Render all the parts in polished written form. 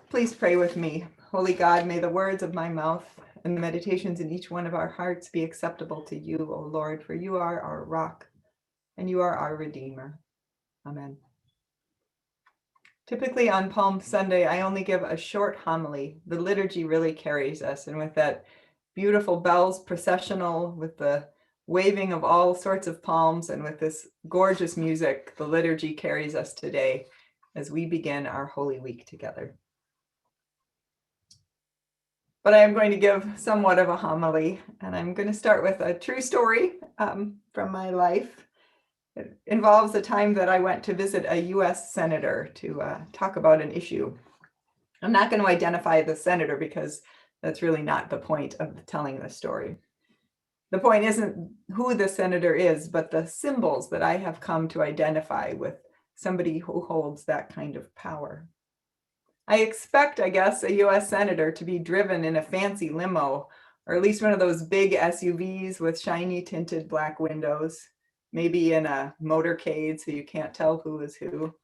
Please pray with me. Holy God, may the words of my mouth and the meditations in each one of our hearts be acceptable to you, O Lord, for you are our rock and you are our Redeemer. Amen. Typically on Palm Sunday, I only give a short homily. The liturgy really carries us, and with that beautiful bells processional, with the waving of all sorts of palms, and with this gorgeous music, the liturgy carries us today as we begin our Holy Week together. But I am going to give somewhat of a homily, and I'm going to start with a true story from my life. It involves a time that I went to visit a U.S. senator to talk about an issue. I'm not going to identify the senator because that's really not the point of telling the story. The point isn't who the senator is, but the symbols that I have come to identify with somebody who holds that kind of power. I expect, I guess, a US senator to be driven in a fancy limo, or at least one of those big SUVs with shiny tinted black windows, maybe in a motorcade so you can't tell who is who.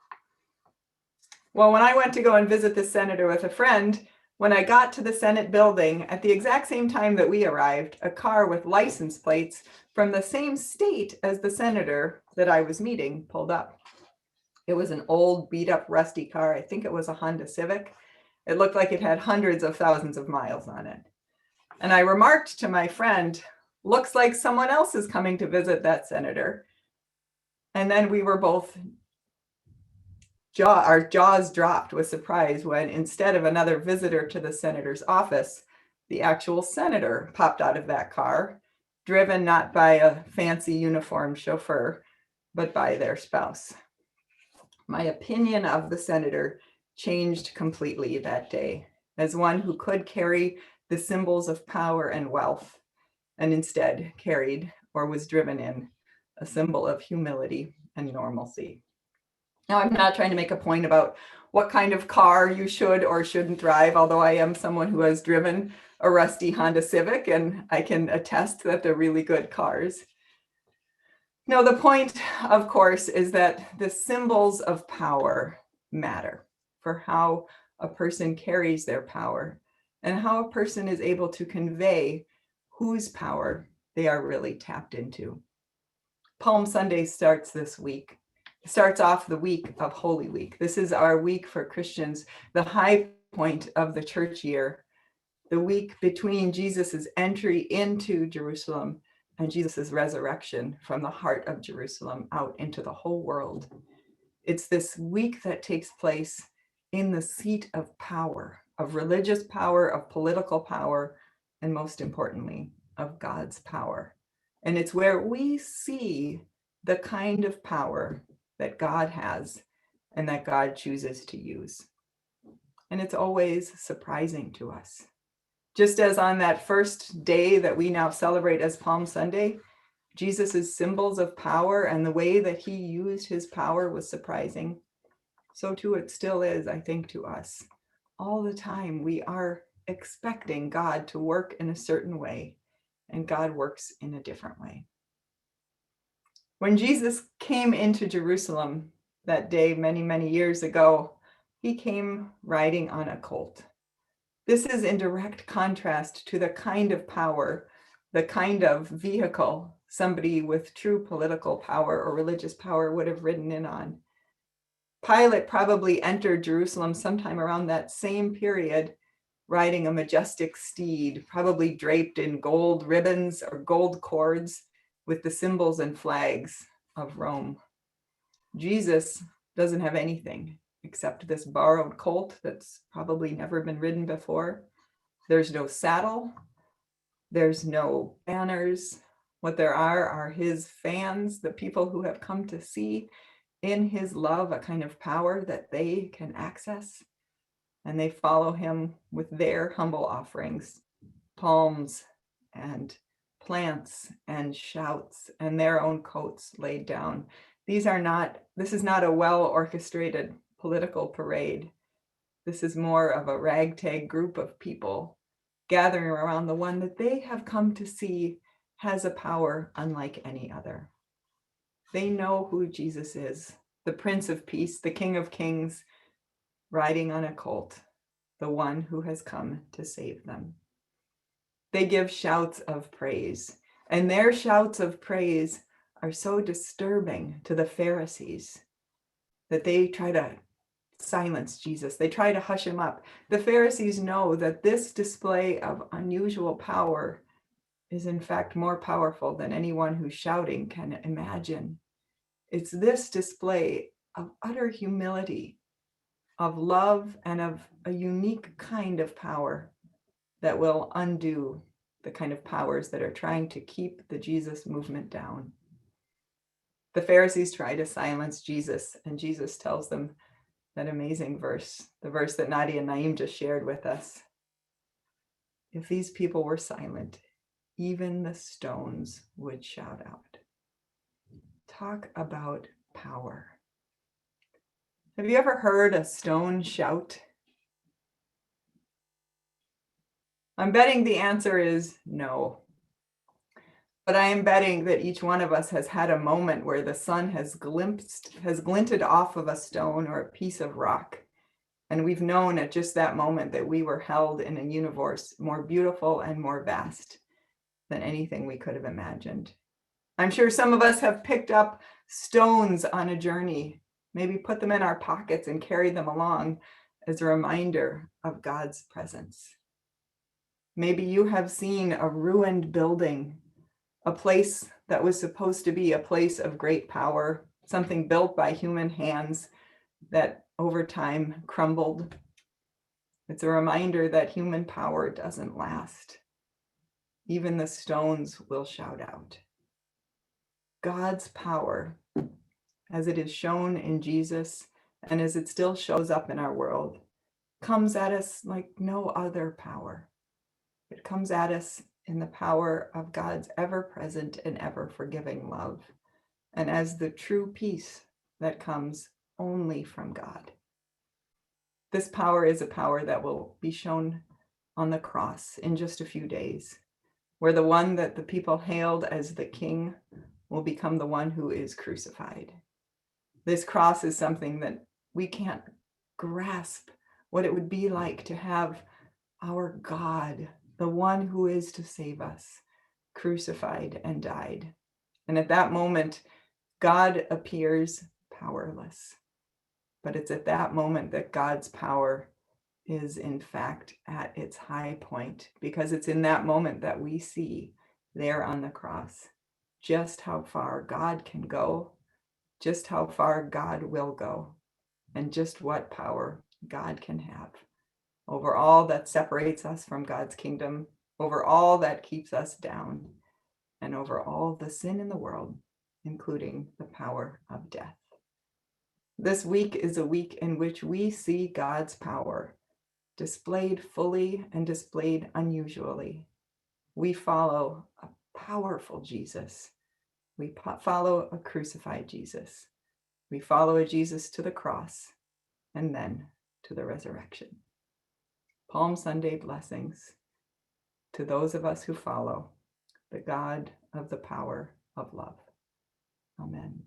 Well, when I went to go and visit the senator with a friend, when I got to the Senate building, at the exact same time that we arrived, a car with license plates from the same state as the senator that I was meeting pulled up. It was an old, beat up, rusty car. I think it was a Honda Civic. It looked like it had hundreds of thousands of miles on it. And I remarked to my friend, looks like someone else is coming to visit that senator. And then we were both, our jaws dropped with surprise when instead of another visitor to the senator's office, the actual senator popped out of that car, driven not by a fancy uniformed chauffeur, but by their spouse. My opinion of the senator changed completely that day as one who could carry the symbols of power and wealth, and instead carried or was driven in a symbol of humility and normalcy. Now, I'm not trying to make a point about what kind of car you should or shouldn't drive, although I am someone who has driven a rusty Honda Civic, and I can attest that they're really good cars. No, the point, of course, is that the symbols of power matter for how a person carries their power and how a person is able to convey whose power they are really tapped into. Palm Sunday starts this week. It starts off the week of Holy Week. This is our week for Christians, the high point of the church year, the week between Jesus's entry into Jerusalem and Jesus' resurrection from the heart of Jerusalem out into the whole world. It's this week that takes place in the seat of power, of religious power, of political power, and most importantly, of God's power. And it's where we see the kind of power that God has and that God chooses to use. And it's always surprising to us. Just as on that first day that we now celebrate as Palm Sunday, Jesus's symbols of power and the way that he used his power was surprising, so too it still is, I think, to us. All the time we are expecting God to work in a certain way, and God works in a different way. When Jesus came into Jerusalem that day many, many years ago, he came riding on a colt. This is in direct contrast to the kind of power, the kind of vehicle somebody with true political power or religious power would have ridden in on. Pilate probably entered Jerusalem sometime around that same period, riding a majestic steed, probably draped in gold ribbons or gold cords with the symbols and flags of Rome. Jesus doesn't have anything except this borrowed colt that's probably never been ridden before. There's no saddle. There's no banners. What there are his fans, the people who have come to see in his love a kind of power that they can access. And they follow him with their humble offerings, palms and plants and shouts and their own coats laid down. This is not a well-orchestrated political parade. This is more of a ragtag group of people gathering around the one that they have come to see has a power unlike any other. They know who Jesus is, the Prince of Peace, the King of Kings, riding on a colt, the one who has come to save them. They give shouts of praise, and their shouts of praise are so disturbing to the Pharisees that they try to silence Jesus. They try to hush him up. The Pharisees know that this display of unusual power is in fact more powerful than anyone who's shouting can imagine. It's this display of utter humility, of love, and of a unique kind of power that will undo the kind of powers that are trying to keep the Jesus movement down. The Pharisees try to silence Jesus, and Jesus tells them that amazing verse, the verse that Nadia and Naeem just shared with us. If these people were silent, even the stones would shout out. Talk about power. Have you ever heard a stone shout? I'm betting the answer is no. But I am betting that each one of us has had a moment where the sun has glinted off of a stone or a piece of rock. And we've known at just that moment that we were held in a universe more beautiful and more vast than anything we could have imagined. I'm sure some of us have picked up stones on a journey, maybe put them in our pockets and carried them along as a reminder of God's presence. Maybe you have seen a ruined building, a place that was supposed to be a place of great power, something built by human hands that over time crumbled. It's a reminder that human power doesn't last. Even the stones will shout out. God's power, as it is shown in Jesus and as it still shows up in our world, comes at us like no other power. It comes at us in the power of God's ever-present and ever-forgiving love, and as the true peace that comes only from God. This power is a power that will be shown on the cross in just a few days, where the one that the people hailed as the king will become the one who is crucified. This cross is something that we can't grasp what it would be like to have our God, the one who is to save us, crucified and died. And at that moment, God appears powerless. But it's at that moment that God's power is in fact at its high point, because it's in that moment that we see there on the cross just how far God can go, just how far God will go, and just what power God can have over all that separates us from God's kingdom, over all that keeps us down, and over all the sin in the world, including the power of death. This week is a week in which we see God's power displayed fully and displayed unusually. We follow a powerful Jesus. We follow a crucified Jesus. We follow a Jesus to the cross and then to the resurrection. Palm Sunday blessings to those of us who follow the God of the power of love. Amen.